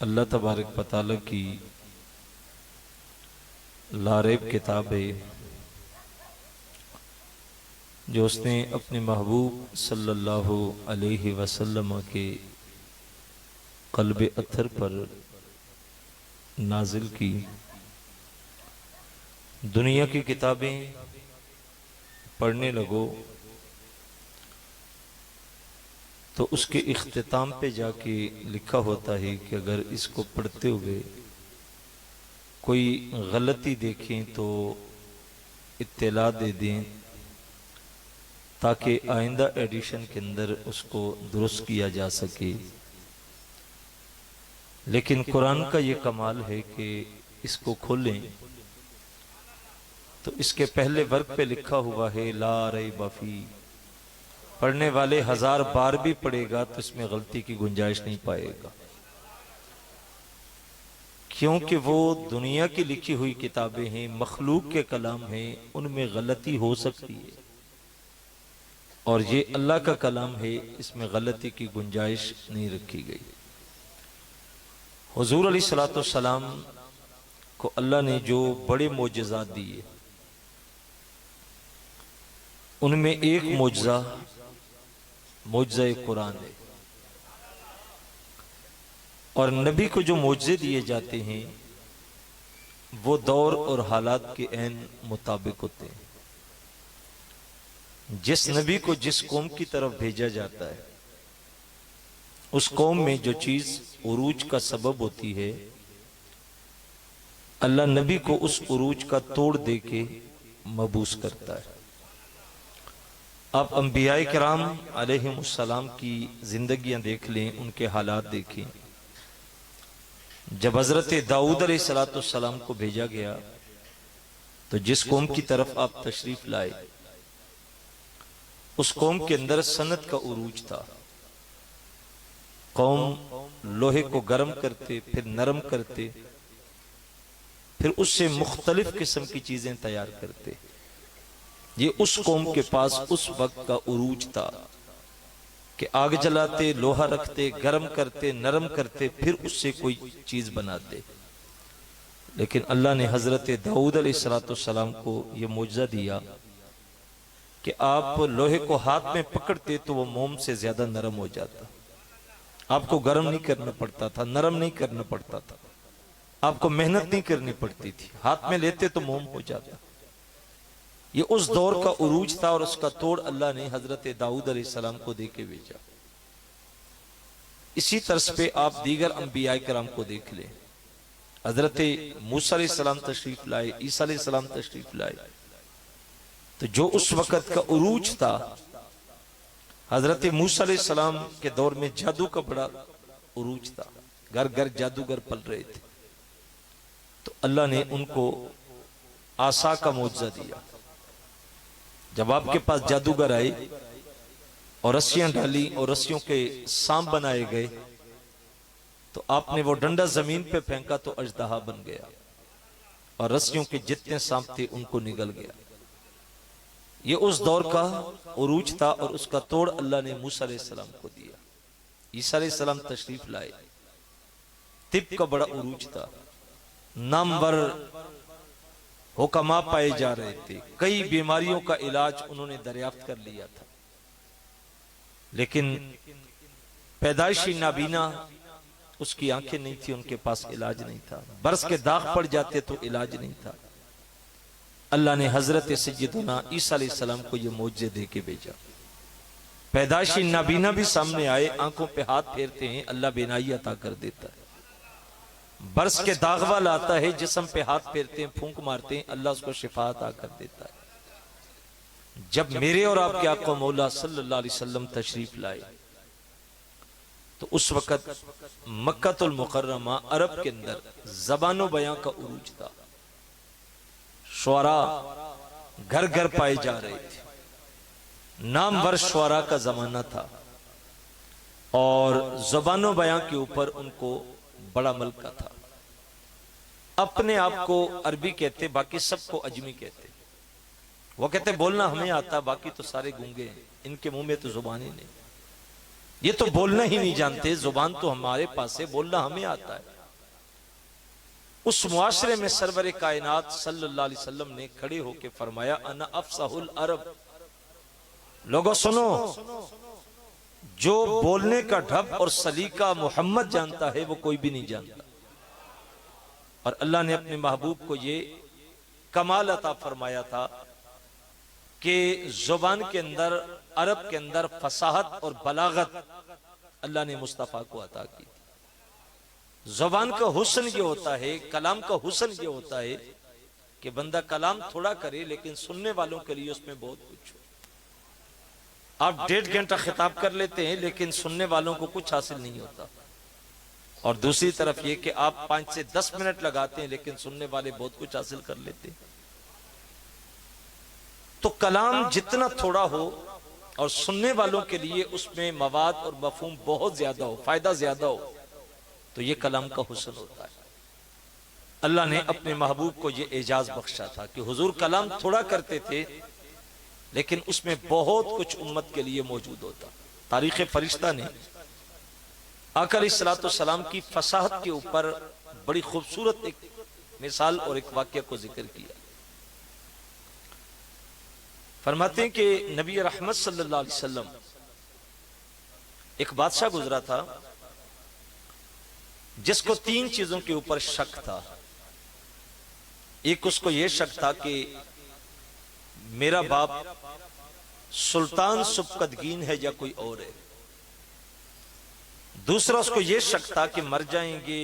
اللہ تبارک و تعالی کی لاریب کتاب ہے جو اس نے اپنے محبوب صلی اللہ علیہ وسلم کے قلب اطہر پر نازل کی۔ دنیا کی کتابیں پڑھنے لگو تو اس کے اختتام پہ جا کے لکھا ہوتا ہے کہ اگر اس کو پڑھتے ہوئے کوئی غلطی دیکھیں تو اطلاع دے دیں تاکہ آئندہ ایڈیشن کے اندر اس کو درست کیا جا سکے۔ لیکن قرآن کا یہ کمال ہے کہ اس کو کھولیں تو اس کے پہلے ورق پہ لکھا ہوا ہے لا ریب فیہ۔ پڑھنے والے 1000 بار بھی پڑھے گا تو اس میں غلطی کی گنجائش نہیں پائے گا، کیونکہ وہ دنیا کی لکھی ہوئی کتابیں ہیں، مخلوق کے کلام ہیں، ان میں غلطی ہو سکتی ہے، اور یہ اللہ کا کلام ہے، اس میں غلطی کی گنجائش نہیں رکھی گئی۔ حضور علیہ السلام کو اللہ نے جو بڑے معجزات دیے ان میں ایک معجزہ قرآن ہے، اور نبی کو جو معجزے دیے جاتے ہیں وہ دور اور حالات کے عین مطابق ہوتے ہیں۔ جس نبی کو جس قوم کی طرف بھیجا جاتا ہے اس قوم میں جو چیز عروج کا سبب ہوتی ہے اللہ نبی کو اس عروج کا توڑ دے کے مبعوث کرتا ہے۔ آپ انبیاء کرام علیہم السلام کی زندگیاں دیکھ لیں، ان کے حالات دیکھیں۔ جب حضرت داؤد علیہ السلام کو بھیجا گیا تو جس قوم کی طرف آپ تشریف لائے اس قوم کے اندر صنعت کا عروج تھا۔ قوم لوہے کو گرم کرتے، پھر نرم کرتے، پھر اس سے مختلف قسم کی چیزیں تیار کرتے۔ یہ اس قوم کے پاس اس وقت کا عروج تھا کہ آگ جلاتے، لوہا رکھتے، گرم کرتے، نرم کرتے، پھر اس سے کوئی چیز بناتے۔ لیکن اللہ نے حضرت داؤد علیہ السلام کو یہ معجزہ دیا کہ آپ لوہے کو ہاتھ میں پکڑتے تو وہ موم سے زیادہ نرم ہو جاتا۔ آپ کو گرم نہیں کرنا پڑتا تھا، نرم نہیں کرنا پڑتا تھا، آپ کو محنت نہیں کرنی پڑتی تھی، ہاتھ میں لیتے تو موم ہو جاتا۔ یہ اس دور کا عروج تھا، اور اس کا توڑ اللہ نے حضرت داؤد علیہ السلام کو دے کے بھیجا۔ اسی طرز پہ آپ دیگر انبیاء کرام کو دیکھ لیں۔ حضرت موسیٰ علیہ السلام تشریف لائے، عیسیٰ علیہ السلام تشریف لائے، تو جو اس وقت کا عروج تھا، حضرت موسیٰ علیہ السلام کے دور میں جادو کا بڑا عروج تھا، گھر گھر جادوگر پل رہے تھے، تو اللہ نے ان کو عصا کا معجزہ دیا۔ جب آپ کے پاس جادوگر آئے اور رسیاں ڈالی اور رسیوں کے سانپ بنائے گئے تو آپ نے وہ ڈنڈا زمین پہ پھینکا تو اژدہا بن گیا، اور رسیوں کے جتنے سانپ تھے ان کو نگل گیا۔ یہ اس دور کا عروج تھا، اور اس کا توڑ اللہ نے موسیٰ علیہ السلام کو دیا۔ عیسیٰ علیہ السلام تشریف لائے، طب کا بڑا عروج تھا، نامور حکماء پائے جا رہے تھے، کئی بیماریوں کا علاج انہوں نے دریافت کر لیا تھا، لیکن پیدائشی نابینا اس کی آنکھیں نہیں تھی، ان کے پاس علاج نہیں تھا، برس کے داغ پڑ جاتے تو علاج نہیں تھا۔ اللہ نے حضرت سیدنا عیسیٰ علیہ السلام کو یہ معجزے دے کے بھیجا۔ پیدائشی نابینا بھی سامنے آئے، آنکھوں پہ ہاتھ پھیرتے ہیں، اللہ بینائی عطا کر دیتا ہے۔ برس کے داغ والا آتا ہے، جسم پہ ہاتھ پھیرتے ہیں، پھونک مارتے ہیں، اللہ اس کو شفا عطا کر دیتا ہے۔ جب میرے اور آپ کے آقا مولا صلی اللہ علیہ وسلم تشریف لائے تو اس وقت مکہ المکرمہ عرب کے اندر زبان و بیان کا عروج تھا، شعراء گھر گھر پائے جا رہے تھے، نامور شعراء کا زمانہ تھا، اور زبان و بیان کے اوپر ان کو بڑا ملکہ تھا۔ اپنے آپ کو عربی کہتے، باقی سب کو اجمی کہتے۔ وہ کہتے بولنا ہمیں آتا، باقی تو سارے گونگے ہیں، ان کے منہ میں تو زبان ہی نہیں۔ یہ تو بولنا ہی نہیں جانتے، زبان تو ہمارے پاس ہے، بولنا ہمیں آتا ہے۔ اس معاشرے میں سرور کائنات صلی اللہ علیہ وسلم نے کھڑے ہو کے فرمایا انا افصح العرب، لوگوں سنو، جو بولنے کا ڈھب اور سلیقہ محمد جانتا ہے وہ کوئی بھی نہیں جانتا۔ اور اللہ نے اپنے محبوب کو یہ کمال عطا فرمایا تھا کہ زبان کے اندر، عرب کے اندر فصاحت اور بلاغت اللہ نے مصطفیٰ کو عطا کی۔ زبان کا حسن یہ ہوتا ہے، کلام کا حسن یہ ہوتا ہے کہ بندہ کلام تھوڑا کرے لیکن سننے والوں کے لیے اس میں بہت کچھ ہو۔ آپ 1.5 گھنٹہ خطاب کر لیتے ہیں لیکن سننے والوں کو کچھ حاصل نہیں ہوتا، اور دوسری طرف یہ کہ آپ 5 سے 10 منٹ لگاتے ہیں لیکن سننے والے بہت کچھ حاصل کر لیتے ہیں۔ تو کلام جتنا تھوڑا ہو اور سننے والوں کے لیے اس میں مواد اور مفہوم بہت زیادہ ہو، فائدہ زیادہ ہو، تو یہ کلام کا حسن ہوتا ہے۔ اللہ نے اپنے محبوب کو یہ اعزاز بخشا تھا کہ حضور کلام تھوڑا کرتے تھے لیکن اس میں بہت کچھ امت کے لیے موجود ہوتا۔ تاریخ فرشتہ نے آقا علیہ السلام کی فصاحت کے اوپر بڑی خوبصورت ایک مثال اور ایک واقعہ کو ذکر کیا۔ فرماتے ہیں کہ نبی رحمت صلی اللہ علیہ وسلم، ایک بادشاہ گزرا تھا جس کو 3 چیزوں کے اوپر شک تھا۔ ایک اس کو یہ شک تھا کہ میرا باپ سلطان سبکتگین ہے یا کوئی اور ہے۔ دوسرا اس کو یہ شک تھا کہ مر جائیں گے،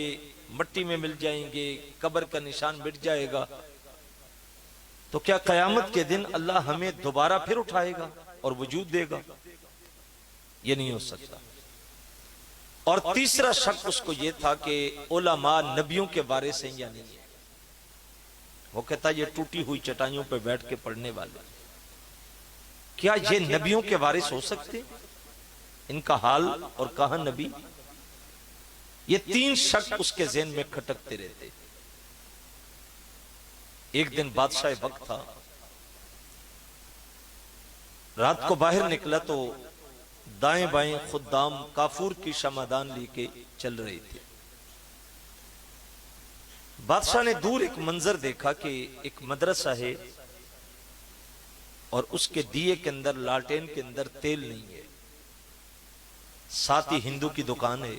مٹی میں مل جائیں گے، قبر کا نشان مٹ جائے گا، تو کیا قیامت کے دن اللہ ہمیں دوبارہ پھر اٹھائے گا اور وجود دے گا؟ یہ نہیں ہو سکتا۔ اور تیسرا شک اس کو یہ تھا کہ علماء نبیوں کے وارث ہیں یا نہیں ہے۔ وہ کہتا یہ ٹوٹی ہوئی چٹائیوں پہ بیٹھ کے پڑھنے والے، کیا یہ نبیوں کے وارث ہو سکتے؟ ان کا حال اور کہاں نبی؟ یہ 3 شک اس کے ذہن میں کھٹکتے رہتے۔ ایک دن بادشاہ وقت تھا، رات کو باہر نکلا تو دائیں بائیں خدام کافور کی شمعدان لے کے چل رہے تھے۔ بادشاہ نے دور ایک منظر دیکھا کہ ایک مدرسہ ہے اور اس کے دیے کے اندر، لالٹین کے اندر تیل نہیں ہے، ساتھ ہی ہندو کی دکان ہے۔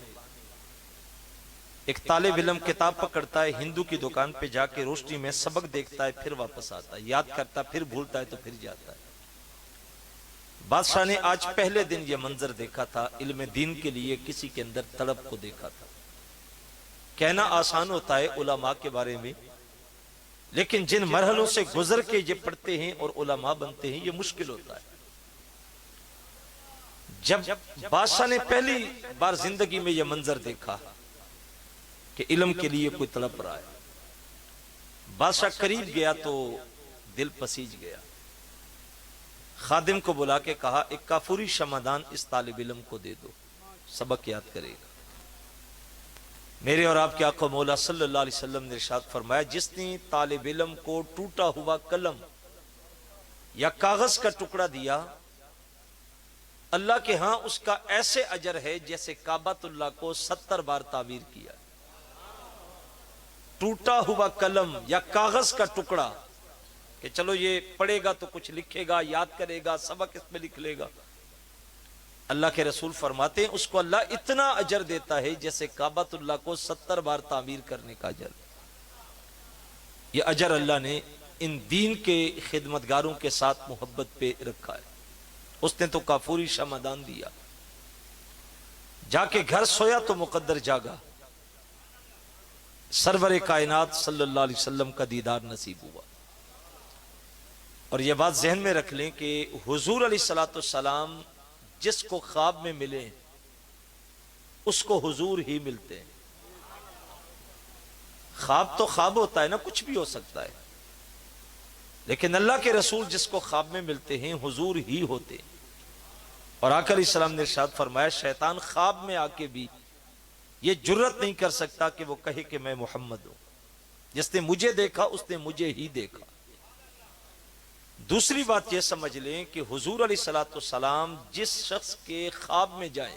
ایک طالب علم کتاب پکڑتا ہے، ہندو کی دکان پہ جا کے روشنی میں سبق دیکھتا ہے، پھر واپس آتا ہے، یاد کرتا ہے، پھر بھولتا ہے تو پھر جاتا ہے۔ بادشاہ نے آج پہلے دن یہ منظر دیکھا تھا، علم دین کے لیے کسی کے اندر طلب کو دیکھا تھا۔ کہنا آسان ہوتا ہے علماء کے بارے میں، لیکن جن مرحلوں سے گزر کے یہ پڑھتے ہیں اور علماء بنتے ہیں یہ مشکل ہوتا ہے۔ جب بادشاہ نے پہلی بار زندگی میں یہ منظر دیکھا کہ علم کے لیے کوئی طلب رہا ہے، بادشاہ قریب گیا تو دل پسیج گیا۔ خادم کو بلا کے کہا ایک کافوری شمعدان اس طالب علم کو دے دو، سبق یاد کرے گا۔ میرے اور آپ کے آقا مولا صلی اللہ علیہ وسلم نے ارشاد فرمایا جس نے طالب علم کو ٹوٹا ہوا قلم یا کاغذ کا ٹکڑا دیا، اللہ کے ہاں اس کا ایسے اجر ہے جیسے کعبۃ اللہ کو 70 بار تعمیر کیا۔ ٹوٹا ہوا قلم یا کاغذ کا ٹکڑا کہ چلو یہ پڑھے گا تو کچھ لکھے گا، یاد کرے گا، سبق اس میں لکھ لے گا، اللہ کے رسول فرماتے ہیں اس کو اللہ اتنا اجر دیتا ہے جیسے کعبۃ اللہ کو 70 بار تعمیر کرنے کا اجر۔ یہ اجر اللہ نے ان دین کے خدمتگاروں کے ساتھ محبت پہ رکھا ہے۔ اس نے تو کافوری شمعدان دیا، جا کے گھر سویا تو مقدر جاگا، سرور کائنات صلی اللہ علیہ وسلم کا دیدار نصیب ہوا۔ اور یہ بات ذہن میں رکھ لیں کہ حضور علیہ السلام جس کو خواب میں ملے اس کو حضور ہی ملتے ہیں۔ خواب تو خواب ہوتا ہے نا، کچھ بھی ہو سکتا ہے، لیکن اللہ کے رسول جس کو خواب میں ملتے ہیں حضور ہی ہوتے ہیں۔ اور آقا علیہ السلام نے ارشاد فرمایا شیطان خواب میں آ کے بھی یہ جرت نہیں کر سکتا کہ وہ کہے کہ میں محمد ہوں، جس نے مجھے دیکھا اس نے مجھے ہی دیکھا۔ دوسری بات یہ سمجھ لیں کہ حضور علیہ السلام جس شخص کے خواب میں جائیں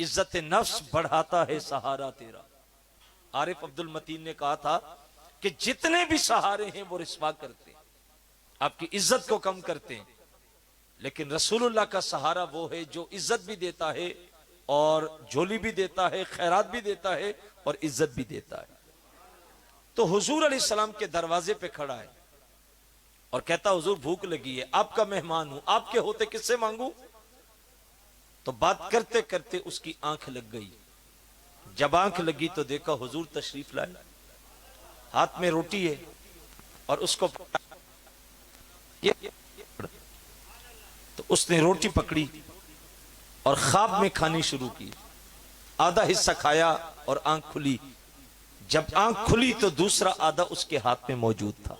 عزت نفس بڑھاتا ہے سہارا تیرا. عارف عبد المتین نے کہا تھا کہ جتنے بھی سہارے ہیں وہ رسوا کرتے ہیں، آپ کی عزت کو کم کرتے ہیں، لیکن رسول اللہ کا سہارا وہ ہے جو عزت بھی دیتا ہے اور جھولی بھی دیتا ہے، خیرات بھی دیتا ہے اور عزت بھی دیتا ہے. تو حضور علیہ السلام کے دروازے پہ کھڑا ہے اور کہتا حضور بھوک لگی ہے، آپ کا مہمان ہوں، آپ کے ہوتے کس سے مانگوں؟ تو بات کرتے کرتے اس کی آنکھ لگ گئی. جب آنکھ لگی تو دیکھا حضور تشریف لائے، ہاتھ میں روٹی ہے اور اس کو تو اس نے روٹی پکڑی اور خواب میں کھانی شروع کی. آدھا حصہ کھایا اور آنکھ کھلی. جب آنکھ کھلی تو دوسرا آدھا اس کے ہاتھ میں موجود تھا.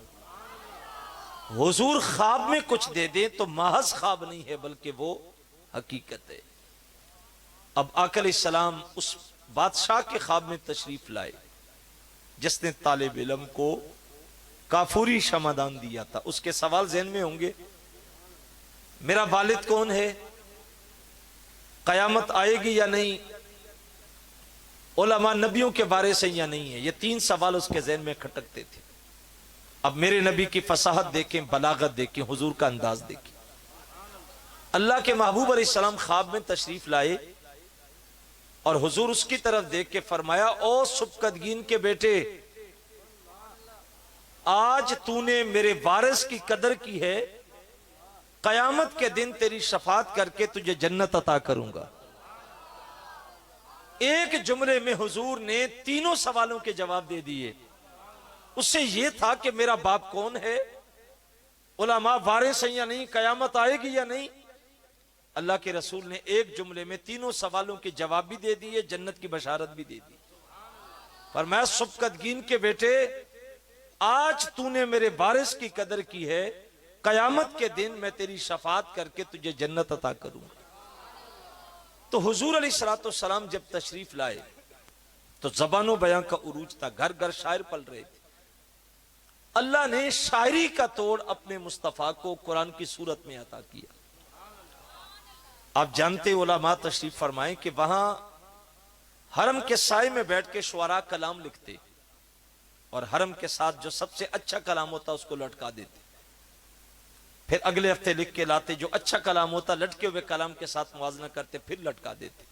حضور خواب میں کچھ دے دیں تو محض خواب نہیں ہے بلکہ وہ حقیقت ہے. اب آقا علیہ السلام اس بادشاہ کے خواب میں تشریف لائے جس نے طالب علم کو کافوری شمعدان دیا تھا. اس کے سوال ذہن میں ہوں گے، میرا والد کون ہے، قیامت آئے گی یا نہیں، علماء نبیوں کے بارے سے یا نہیں ہے. یہ تین سوال اس کے ذہن میں کھٹکتے تھے. اب میرے نبی کی فصاحت دیکھیں، بلاغت دیکھیں، حضور کا انداز دیکھیں. اللہ کے محبوب علیہ السلام خواب میں تشریف لائے اور حضور اس کی طرف دیکھ کے فرمایا، او سبکتگین کے بیٹے، آج تو نے میرے وارث کی قدر کی ہے، قیامت کے دن تیری شفاعت کر کے تجھے جنت عطا کروں گا. ایک جملے میں حضور نے تینوں سوالوں کے جواب دے دیے. اس سے یہ تھا کہ میرا باپ کون ہے، علماء وارث ہیں یا نہیں، قیامت آئے گی یا نہیں. اللہ کے رسول نے ایک جملے میں تینوں سوالوں کے جواب بھی دے دیے، جنت کی بشارت بھی دے دی. فرمایا سبکتگین کے بیٹے، آج تو نے میرے وارث کی قدر کی ہے، قیامت کے دن میں تیری شفاعت کر کے تجھے جنت عطا کروں. تو حضور علیہ السلام جب تشریف لائے تو زبان و بیان کا عروج تھا، گھر گھر شاعر پل رہے تھے. اللہ نے شاعری کا توڑ اپنے مصطفیٰ کو قرآن کی صورت میں عطا کیا. آپ جانتے علماء تشریف فرمائیں کہ وہاں حرم کے سائے میں بیٹھ کے شعراء کلام لکھتے اور حرم کے ساتھ جو سب سے اچھا کلام ہوتا اس کو لٹکا دیتے، پھر اگلے ہفتے لکھ کے لاتے، جو اچھا کلام ہوتا لٹکے ہوئے کلام کے ساتھ موازنہ کرتے، پھر لٹکا دیتے،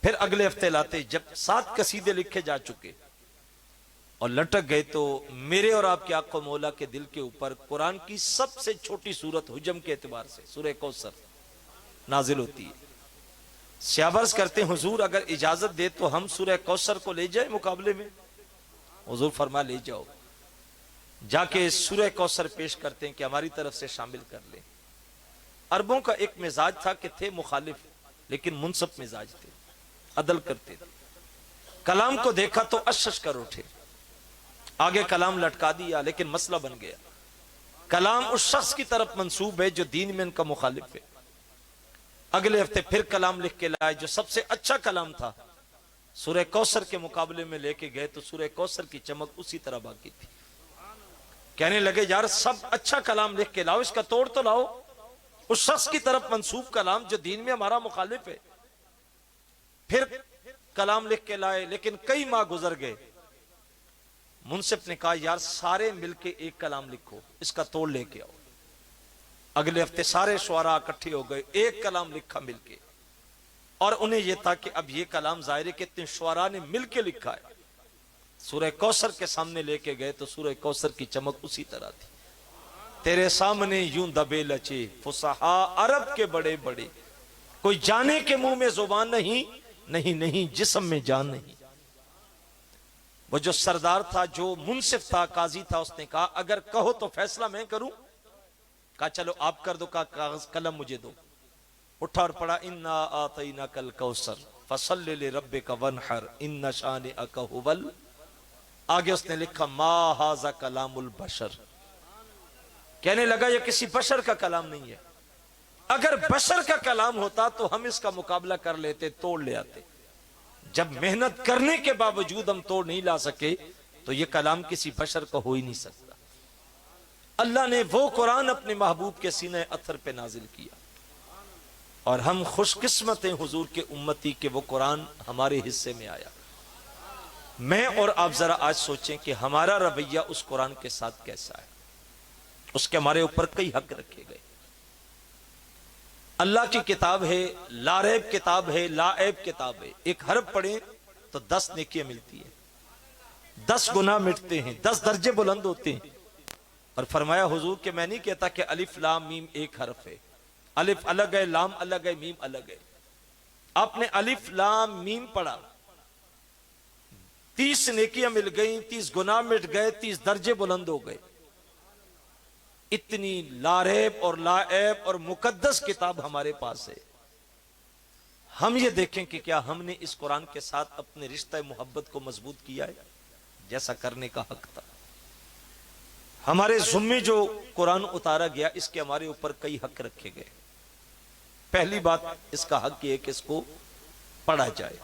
پھر اگلے ہفتے لاتے. جب 7 قصیدے لکھے جا چکے اور لٹک گئے تو میرے اور آپ کے آقا مولا کے دل کے اوپر قرآن کی سب سے چھوٹی سورت حجم کے اعتبار سے سورہ کوثر نازل ہوتی ہے. سیاورز کرتے ہیں حضور اگر اجازت دے تو ہم سورہ کوثر کو لے جائیں مقابلے میں. حضور فرما لے جاؤ. جا کے سورہ کوثر پیش کرتے ہیں کہ ہماری طرف سے شامل کر لیں. عربوں کا ایک مزاج تھا کہ تھے مخالف لیکن منصف مزاج تھے، عدل کرتے تھے. کلام کو دیکھا تو اشش کر اٹھے، آگے کلام لٹکا دیا لیکن مسئلہ بن گیا. کلام اس شخص کی طرف منسوب ہے جو دین میں ان کا مخالف ہے. اگلے ہفتے پھر کلام لکھ کے لائے جو سب سے اچھا کلام تھا، سورہ کوثر کے مقابلے میں لے کے گئے تو سورہ کوثر کی چمک اسی طرح باقی تھی. کہنے لگے یار سب اچھا کلام لکھ کے لاؤ، اس کا توڑ تو لاؤ. اس شخص کی طرف منسوب کلام جو دین میں ہمارا مخالف ہے. پھر کلام لکھ کے لائے لیکن کئی ماہ گزر گئے. منصف نے کہا یار سارے مل کے ایک کلام لکھو، اس کا توڑ لے کے آؤ. اگلے ہفتے سارے شعراء اکٹھے ہو گئے، ایک کلام لکھا مل کے. اور انہیں یہ تھا کہ اب یہ کلام ظاہر ہے کہ اتنے شعراء نے مل کے لکھا ہے. سورہ کوثر کے سامنے لے کے گئے تو سورہ کوثر کی چمک اسی طرح تھی. تیرے سامنے یوں دبے لچے فصحا عرب کے بڑے بڑے، کوئی جانے کے منہ میں زبان نہیں، نہیں جسم میں جان نہیں. وہ جو سردار تھا، جو منصف تھا، قاضی تھا، اس نے کہا اگر کہو تو فیصلہ میں کروں. کہا چلو آپ کر دو. کہا کاغذ قلم مجھے دو. اٹھا اور پڑھا انا آتیناک الکوثر فصلی لربک وانحر ان شانئک ھو ال. آگے اس نے لکھا ما ھذا کلام البشر. کہنے لگا یہ کسی بشر کا کلام نہیں ہے. اگر بشر کا کلام ہوتا تو ہم اس کا مقابلہ کر لیتے، توڑ لے آتے. جب محنت کرنے کے باوجود ہم توڑ نہیں لا سکے تو یہ کلام کسی بشر کا ہو ہی نہیں سکتا. اللہ نے وہ قرآن اپنے محبوب کے سینہ اطہر پہ نازل کیا. اور ہم خوش قسمت ہیں حضور کے امتی کہ وہ قرآن ہمارے حصے میں آیا۔ میں اور آپ ذرا آج سوچیں کہ ہمارا رویہ اس قرآن کے ساتھ کیسا ہے۔ اس کے ہمارے اوپر کئی حق رکھے گئے۔ اللہ کی کتاب ہے، لا ریب کتاب ہے، لا عیب کتاب ہے۔ ایک حرف پڑھیں تو 10 نیکیاں ملتی ہیں، 10 گناہ مٹتے ہیں، 10 درجے بلند ہوتے ہیں۔ اور فرمایا حضور کہ میں نہیں کہتا کہ الف لام میم ایک حرف ہے، الف الگ ہے، لام الگ ہے، میم الگ ہے۔ آپ نے الف لام میم پڑھا، 30 نیکیاں مل گئیں، 30 گناہ مٹ گئے، 30 درجے بلند ہو گئے۔ اتنی لا ریب اور لا عیب اور مقدس کتاب ہمارے پاس ہے۔ ہم یہ دیکھیں کہ کیا ہم نے اس قرآن کے ساتھ اپنے رشتہ محبت کو مضبوط کیا ہے جیسا کرنے کا حق تھا۔ ہمارے ذمے جو قرآن اتارا گیا اس کے ہمارے اوپر کئی حق رکھے گئے۔ پہلی بات اس کا حق یہ ہے کہ اس کو پڑھا جائے،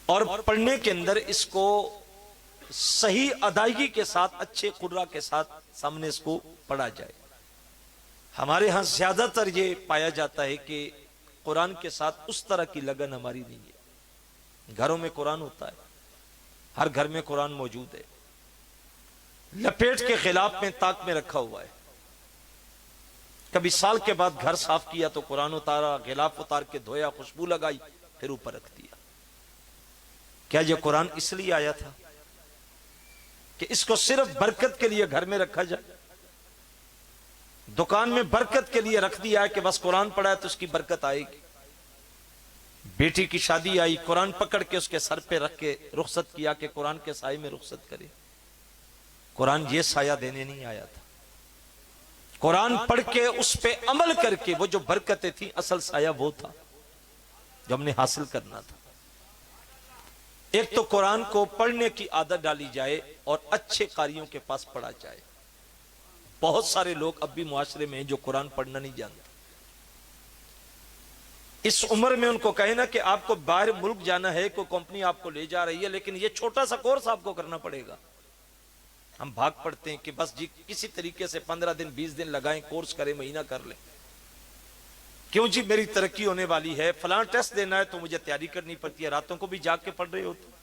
اور پڑھنے کے اندر اس کو صحیح ادائیگی کے ساتھ، اچھے قرآ کے ساتھ سامنے اس کو پڑھا جائے۔ ہمارے ہاں زیادہ تر یہ پایا جاتا ہے کہ قرآن کے ساتھ اس طرح کی لگن ہماری نہیں ہے۔ گھروں میں قرآن ہوتا ہے، ہر گھر میں قرآن موجود ہے، لپیٹ کے خلاف میں تاک میں رکھا ہوا ہے۔ کبھی سال کے بعد گھر صاف کیا تو قرآن اتارا، غلاف اتار کے دھویا، خوشبو لگائی، پھر اوپر رکھ دیا۔ کیا یہ قرآن اس لیے آیا تھا کہ اس کو صرف برکت کے لیے گھر میں رکھا جائے؟ دکان میں برکت کے لیے رکھ دیا ہے کہ بس قرآن پڑھا ہے تو اس کی برکت آئے گی۔ بیٹی کی شادی آئی، قرآن پکڑ کے اس کے سر پہ رکھ کے رخصت کیا کہ قرآن کے سائے میں رخصت کرے۔ قرآن یہ سایہ دینے نہیں آیا تھا۔ قرآن پڑھ کے اس پہ عمل کر کے وہ جو برکتیں تھیں، اصل سایہ وہ تھا جو ہم نے حاصل کرنا تھا۔ ایک تو قرآن کو پڑھنے کی عادت ڈالی جائے اور اچھے قاریوں کے پاس پڑھا جائے۔ بہت سارے لوگ اب بھی معاشرے میں ہیں جو قرآن پڑھنا نہیں جانتے۔ اس عمر میں ان کو کہے نا کہ آپ کو باہر ملک جانا ہے، کوئی کمپنی آپ کو لے جا رہی ہے، لیکن یہ چھوٹا سا کورس آپ کو کرنا پڑے گا۔ ہم بھاگ پڑتے ہیں کہ بس جی کسی طریقے سے 15 دن 20 دن لگائیں، کورس کریں، مہینہ کر لیں۔ کیوں جی میری ترقی ہونے والی ہے، فلاں ٹیسٹ دینا ہے تو مجھے تیاری کرنی پڑتی ہے، راتوں کو بھی جاگ کے پڑھ رہے ہوتے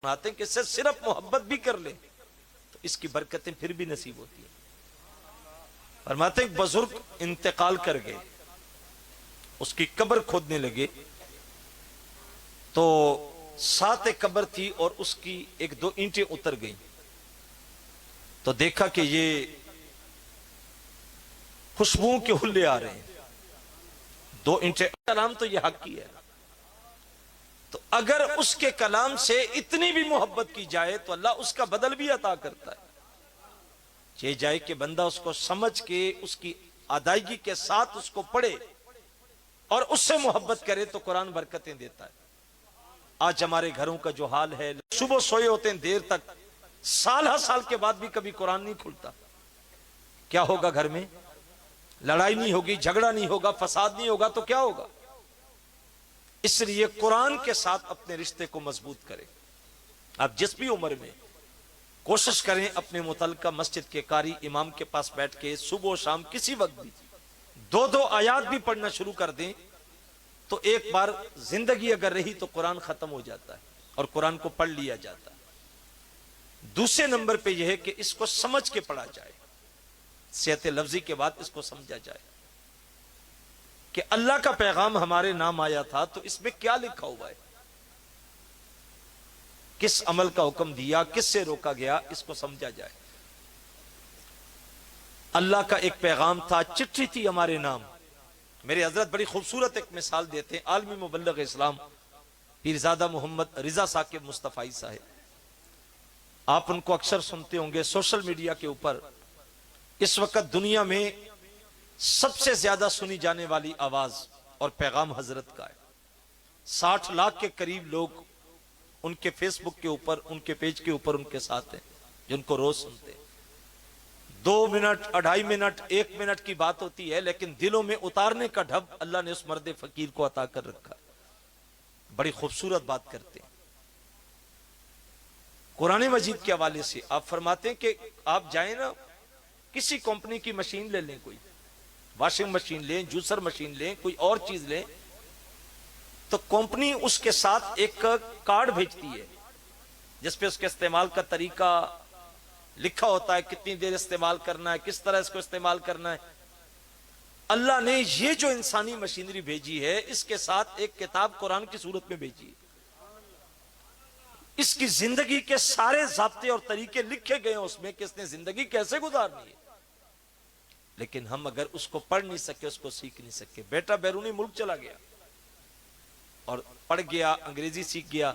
آتے ہیں کہ صرف محبت بھی کر لیں تو اس کی برکتیں پھر بھی نصیب ہوتی ہیں۔ فرماتے ہیں ایک بزرگ انتقال کر گئے، اس کی قبر کھودنے لگے تو 7 قبر تھی اور اس کی 1-2 اینٹیں اتر گئیں، تو دیکھا کہ یہ خوشبوؤں کے حلے آ رہے ہیں، 2 اینٹیں۔ کلام تو یہ حق کی ہے، تو اگر اس کے کلام سے اتنی بھی محبت کی جائے تو اللہ اس کا بدل بھی عطا کرتا ہے۔ یہ جائے کہ بندہ اس کو سمجھ کے اس کی ادائیگی کے ساتھ اس کو پڑھے اور اس سے محبت کرے تو قرآن برکتیں دیتا ہے۔ آج ہمارے گھروں کا جو حال ہے، صبح سوئے ہوتے ہیں دیر تک، سال ہر سال کے بعد بھی کبھی قرآن نہیں کھلتا۔ کیا ہوگا گھر میں؟ لڑائی نہیں ہوگی، جھگڑا نہیں ہوگا، فساد نہیں ہوگا تو کیا ہوگا؟ اس لیے قرآن کے ساتھ اپنے رشتے کو مضبوط کریں۔ آپ جس بھی عمر میں کوشش کریں اپنے متعلقہ مسجد کے قاری امام کے پاس بیٹھ کے صبح و شام کسی وقت بھی 2 آیات بھی پڑھنا شروع کر دیں تو ایک بار زندگی اگر رہی تو قرآن ختم ہو جاتا ہے اور قرآن کو پڑھ لیا جاتا ہے۔ دوسرے نمبر پہ یہ ہے کہ اس کو سمجھ کے پڑھا جائے، صحت لفظی کے بعد اس کو سمجھا جائے کہ اللہ کا پیغام ہمارے نام آیا تھا تو اس میں کیا لکھا ہوا ہے، کس عمل کا حکم دیا، کس سے روکا گیا، اس کو سمجھا جائے۔ اللہ کا ایک پیغام تھا، چٹھی تھی ہمارے نام۔ میرے حضرت بڑی خوبصورت ایک مثال دیتے ہیں، عالمی مبلغ اسلام پیرزادہ محمد رضا ثاقب مصطفی صاحب۔ آپ ان کو اکثر سنتے ہوں گے سوشل میڈیا کے اوپر۔ اس وقت دنیا میں سب سے زیادہ سنی جانے والی آواز اور پیغام حضرت کا ہے۔ 60 لاکھ کے قریب لوگ ان کے فیس بک کے اوپر، ان کے پیج کے اوپر ان کے ساتھ ہیں، جن کو روز سنتے ہیں۔ 2 منٹ، 2.5 منٹ، 1 منٹ کی بات ہوتی ہے، لیکن دلوں میں اتارنے کا ڈھب اللہ نے اس مرد فقیر کو عطا کر رکھا۔ بڑی خوبصورت بات کرتے ہیں۔ قرآن مجید کے حوالے سے آپ فرماتے ہیں کہ آپ جائیں نا، کسی کمپنی کی مشین لے لیں کوئی، واشنگ مشین لیں، جوسر مشین لیں، کوئی اور چیز لیں، تو کمپنی اس کے ساتھ ایک کارڈ بھیجتی ہے جس پہ اس کے استعمال کا طریقہ لکھا ہوتا ہے، کتنی دیر استعمال کرنا ہے، کس طرح اس کو استعمال کرنا ہے۔ اللہ نے یہ جو انسانی مشینری بھیجی ہے اس کے ساتھ ایک کتاب قرآن کی صورت میں بھیجی ہے، اس کی زندگی کے سارے ضابطے اور طریقے لکھے گئے ہیں اس میں کہ اس نے زندگی کیسے گزارنی ہے۔ لیکن ہم اگر اس کو پڑھ نہیں سکے، اس کو سیکھ نہیں سکے۔ بیٹا بیرونی ملک چلا گیا اور پڑھ گیا، انگریزی سیکھ گیا،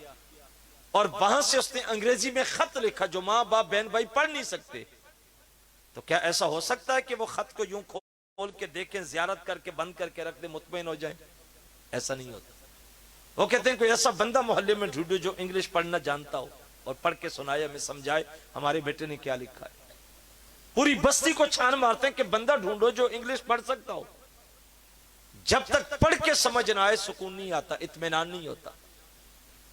اور وہاں سے اس نے انگریزی میں خط لکھا جو ماں باپ بہن بھائی پڑھ نہیں سکتے، تو کیا ایسا ہو سکتا ہے کہ وہ خط کو یوں کھول کے دیکھیں، زیارت کر کے بند کر کے رکھ دیں، مطمئن ہو جائیں؟ ایسا نہیں ہوتا۔ وہ کہتے ہیں کوئی ایسا بندہ محلے میں ڈھونڈو جو انگلش پڑھنا جانتا ہو اور پڑھ کے سنائے، ہمیں سمجھائے ہمارے بیٹے نے کیا لکھا ہے۔ پوری بستی کو چھان مارتے ہیں کہ بندہ ڈھونڈو جو انگلش پڑھ سکتا ہو۔ جب تک پڑھ کے سمجھ نہ آئے سکون نہیں آتا، اطمینان نہیں ہوتا۔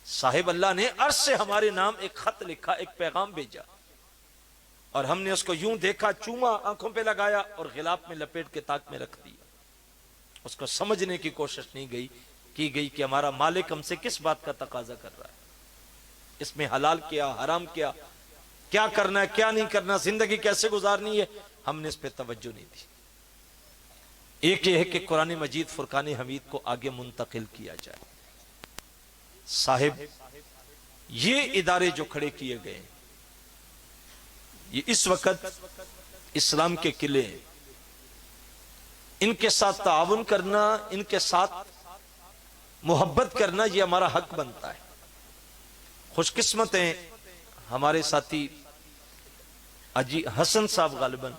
صاحب اللہ نے عرش سے ہمارے نام ایک خط لکھا، ایک پیغام بھیجا، اور ہم نے اس کو یوں دیکھا، چوما، آنکھوں پہ لگایا اور غلاف میں لپیٹ کے تاک میں رکھ دیا۔ اس کو سمجھنے کی کوشش نہیں کی گئی کہ ہمارا مالک ہم سے کس بات کا تقاضا کر رہا ہے، اس میں حلال کیا، حرام کیا، کیا کرنا ہے، کیا نہیں کرنا، زندگی کیسے گزارنی ہے، ہم نے اس پہ توجہ نہیں دی۔ ایک یہ ہے کہ قرآن مجید فرقان حمید کو آگے منتقل کیا جائے۔ صاحب یہ ادارے جو کھڑے کیے گئے ہیں، یہ اس وقت اسلام کے قلعے ہیں، ان کے ساتھ تعاون کرنا، ان کے ساتھ محبت کرنا، یہ ہمارا حق بنتا ہے۔ خوش قسمت ہیں ہمارے ساتھی حاجی حسن صاحب، غالباً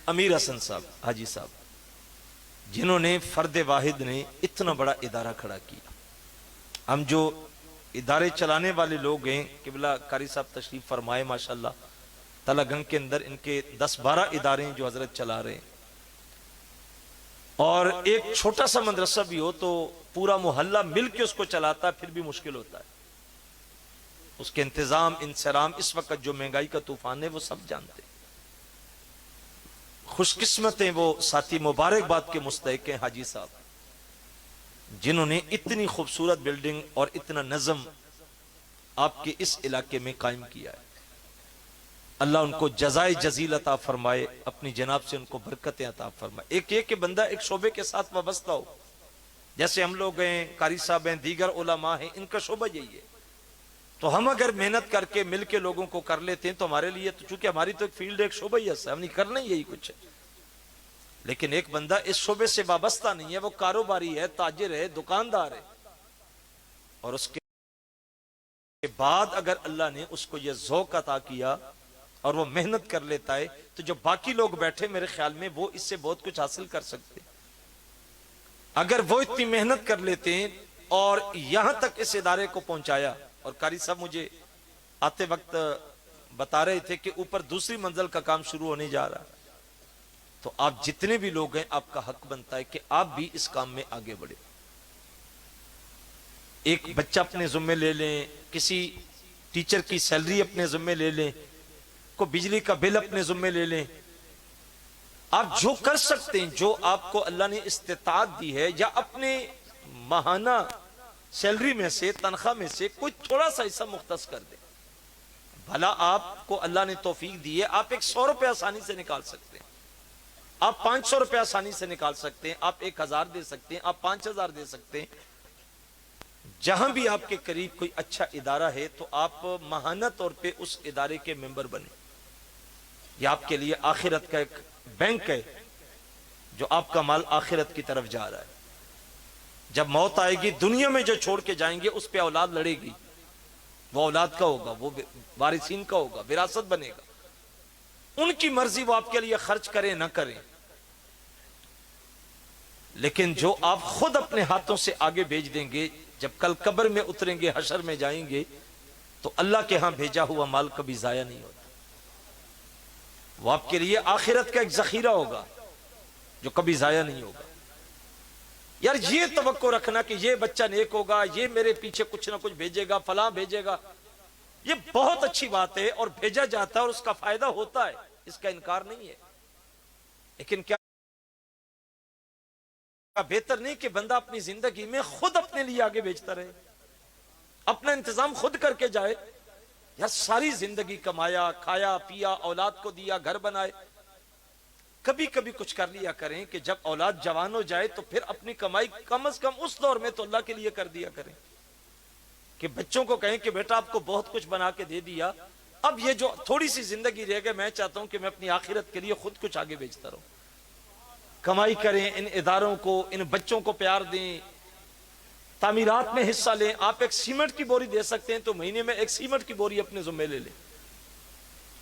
امیر حسن صاحب، حاجی صاحب، جنہوں نے فرد واحد نے اتنا بڑا ادارہ کھڑا کیا۔ ہم جو ادارے چلانے والے لوگ ہیں، قبلہ قاری صاحب تشریف فرمائے، ماشاءاللہ تلہ گنگ کے اندر ان کے 10-12 ادارے ہیں جو حضرت چلا رہے ہیں، اور ایک چھوٹا سا مدرسہ بھی ہو تو پورا محلہ مل کے اس کو چلاتا ہے، پھر بھی مشکل ہوتا ہے اس کے انتظام، انصرام۔ اس وقت جو مہنگائی کا طوفان ہے وہ سب جانتے ہیں۔ خوش قسمت ہیں وہ ساتھی، مبارکباد کے مستحق ہیں حاجی صاحب، جنہوں نے اتنی خوبصورت بلڈنگ اور اتنا نظم آپ کے اس علاقے میں قائم کیا ہے۔ اللہ ان کو جزائے جزیل عطا فرمائے، اپنی جناب سے ان کو برکتیں عطا فرمائے۔ ایک یہ کہ بندہ ایک شعبے کے ساتھ وابستہ ہو، جیسے ہم لوگ ہیں، قاری صاحب ہیں، دیگر علماء ہیں، ان کا شعبہ یہی ہے۔ تو ہم اگر محنت کر کے مل کے لوگوں کو کر لیتے ہیں تو ہمارے لیے، تو چونکہ ہماری تو ایک فیلڈ، ایک شعبہ ہی ہے، ہم نہیں کرنا یہی کچھ ہے۔ لیکن ایک بندہ اس شعبے سے وابستہ نہیں ہے، وہ کاروباری ہے، تاجر ہے، دکاندار ہے، اور اس کے بعد اگر اللہ نے اس کو یہ ذوق عطا کیا اور وہ محنت کر لیتا ہے، تو جو باقی لوگ بیٹھے میرے خیال میں وہ اس سے بہت کچھ حاصل کر سکتے ہیں۔ اگر وہ اتنی محنت کر لیتے ہیں اور یہاں تک اس ادارے کو پہنچایا، اور قاری صاحب مجھے آتے وقت بتا رہے تھے کہ اوپر دوسری منزل کا کام شروع ہونے جا رہا ہے، تو آپ جتنے بھی لوگ ہیں، آپ کا حق بنتا ہے کہ آپ بھی اس کام میں آگے بڑھیں۔ ایک بچہ اپنے ذمہ لے لیں، کسی ٹیچر کی سیلری اپنے ذمہ لے لیں، کو بجلی کا بل اپنے ذمہ لے لیں۔ آپ جو کر سکتے ہیں، جو آپ کو اللہ نے استطاعت دی ہے، یا اپنے ماہانہ سیلری میں سے، تنخواہ میں سے کوئی تھوڑا سا حصہ مختص کر دیں۔ بھلا آپ کو اللہ نے توفیق دی ہے، آپ 100 روپے آسانی سے نکال سکتے ہیں، آپ 500 روپے آسانی سے نکال سکتے ہیں، آپ 1000 دے سکتے ہیں، آپ 5000 دے سکتے ہیں۔ جہاں بھی آپ کے قریب کوئی اچھا ادارہ ہے تو آپ ماہانہ طور پہ اس ادارے کے ممبر بنیں۔ یہ آپ کے لیے آخرت کا ایک بینک ہے، جو آپ کا مال آخرت کی طرف جا رہا ہے۔ جب موت آئے گی، دنیا میں جو چھوڑ کے جائیں گے اس پہ اولاد لڑے گی، وہ اولاد کا ہوگا، وہ وارثین کا ہوگا، وراثت بنے گا، ان کی مرضی وہ آپ کے لیے خرچ کریں نہ کریں۔ لیکن جو آپ خود اپنے ہاتھوں سے آگے بھیج دیں گے، جب کل قبر میں اتریں گے، حشر میں جائیں گے، تو اللہ کے ہاں بھیجا ہوا مال کبھی ضائع نہیں ہوتا، وہ آپ کے لیے آخرت کا ایک ذخیرہ ہوگا جو کبھی ضائع نہیں ہوگا۔ یار یہ توقع رکھنا کہ یہ بچہ نیک ہوگا، یہ میرے پیچھے کچھ نہ کچھ بھیجے گا، فلاں بھیجے گا، یہ بہت اچھی بات ہے، اور بھیجا جاتا ہے اور اس کا فائدہ ہوتا ہے، اس کا انکار نہیں ہے۔ لیکن کیا بہتر نہیں کہ بندہ اپنی زندگی میں خود اپنے لیے آگے بیچتا رہے، اپنا انتظام خود کر کے جائے؟ یار ساری زندگی کمایا کھایا پیا، اولاد کو دیا، گھر بنائے، کبھی کبھی کچھ کر لیا کریں کہ جب اولاد جوان ہو جائے تو پھر اپنی کمائی کم از کم اس دور میں تو اللہ کے لیے کر دیا کریں، کہ بچوں کو کہیں کہ بیٹا آپ کو بہت کچھ بنا کے دے دیا، اب یہ جو تھوڑی سی زندگی رہ گئی میں چاہتا ہوں کہ میں اپنی آخرت کے لیے خود کچھ آگے بیچتا رہوں، کمائی کریں، ان اداروں کو، ان بچوں کو پیار دیں، تعمیرات میں حصہ لیں۔ آپ ایک سیمنٹ کی بوری دے سکتے ہیں تو مہینے میں ایک سیمنٹ کی بوری اپنے ذمہ لے لیں،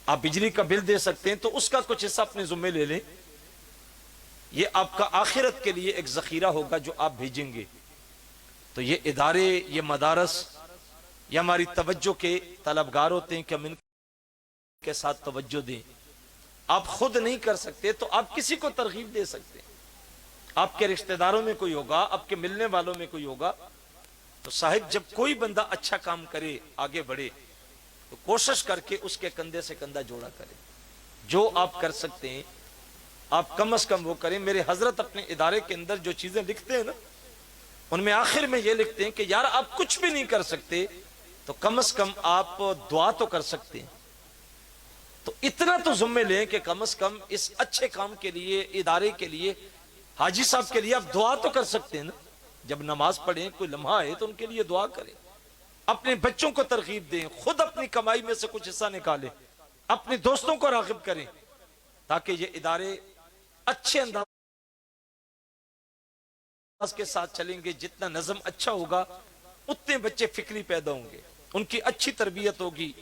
آپ بجلی کا بل دے سکتے ہیں تو اس کا کچھ حصہ اپنے ذمہ لے لیں، یہ آپ کا آخرت کے لیے ایک ذخیرہ ہوگا جو آپ بھیجیں گے۔ تو یہ ادارے، یہ مدارس، یہ ہماری توجہ کے طلبگار ہوتے ہیں کہ ہم ان کے ساتھ توجہ دیں۔ آپ خود نہیں کر سکتے تو آپ کسی کو ترغیب دے سکتے ہیں، آپ کے رشتہ داروں میں کوئی ہوگا، آپ کے ملنے والوں میں کوئی ہوگا، تو صاحب جب کوئی بندہ اچھا کام کرے، آگے بڑھے، تو کوشش کر کے اس کے کندھے سے کندھا جوڑا کرے، جو آپ کر سکتے ہیں آپ کم از کم وہ کریں۔ میرے حضرت اپنے ادارے کے اندر جو چیزیں لکھتے ہیں نا، ان میں آخر میں یہ لکھتے ہیں کہ یار آپ کچھ بھی نہیں کر سکتے تو کم از کم آپ دعا تو کر سکتے ہیں، تو اتنا تو ذمہ لیں کہ کم از کم اس اچھے کام کے لیے، ادارے کے لیے، حاجی صاحب کے لیے آپ دعا تو کر سکتے ہیں نا، جب نماز پڑھیں کوئی لمحہ ہے تو ان کے لیے دعا کریں، اپنے بچوں کو ترغیب دیں، خود اپنی کمائی میں سے کچھ حصہ نکالیں، اپنے دوستوں کو راغب کریں، تاکہ یہ ادارے اچھے انداز کے ساتھ چلیں گے۔ جتنا نظم اچھا ہوگا اتنے بچے فکری پیدا ہوں گے، ان کی اچھی تربیت ہوگی۔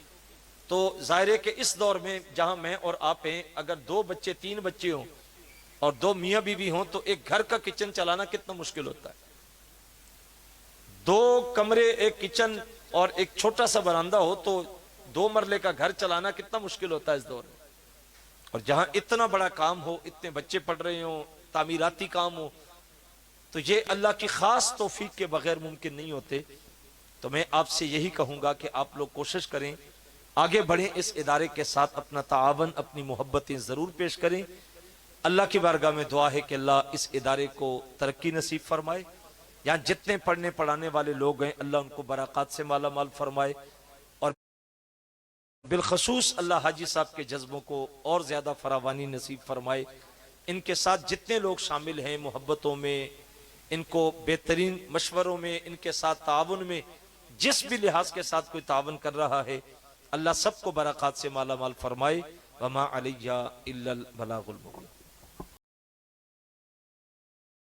تو ظاہر ہے کہ اس دور میں جہاں میں اور آپ ہیں، اگر 2 بچے 3 بچے ہوں اور 2 میاں بیوی ہوں تو ایک گھر کا کچن چلانا کتنا مشکل ہوتا ہے۔ 2 کمرے، ایک کچن اور ایک چھوٹا سا برآمدہ ہو تو 2 مرلے کا گھر چلانا کتنا مشکل ہوتا ہے اس دور میں، اور جہاں اتنا بڑا کام ہو، اتنے بچے پڑھ رہے ہوں، تعمیراتی کام ہو، تو یہ اللہ کی خاص توفیق کے بغیر ممکن نہیں ہوتے۔ تو میں آپ سے یہی کہوں گا کہ آپ لوگ کوشش کریں، آگے بڑھیں، اس ادارے کے ساتھ اپنا تعاون، اپنی محبتیں ضرور پیش کریں۔ اللہ کی بارگاہ میں دعا ہے کہ اللہ اس ادارے کو ترقی نصیب فرمائے، یہاں جتنے پڑھنے پڑھانے والے لوگ ہیں اللہ ان کو برکات سے مالا مال فرمائے، اور بالخصوص اللہ حاجی صاحب کے جذبوں کو اور زیادہ فراوانی نصیب فرمائے۔ ان کے ساتھ جتنے لوگ شامل ہیں محبتوں میں، ان کو بہترین مشوروں میں، ان کے ساتھ تعاون میں، جس بھی لحاظ کے ساتھ کوئی تعاون کر رہا ہے، اللہ سب کو برکات سے مالا مال فرمائے۔ وما علیہ الا البلاغ المبین۔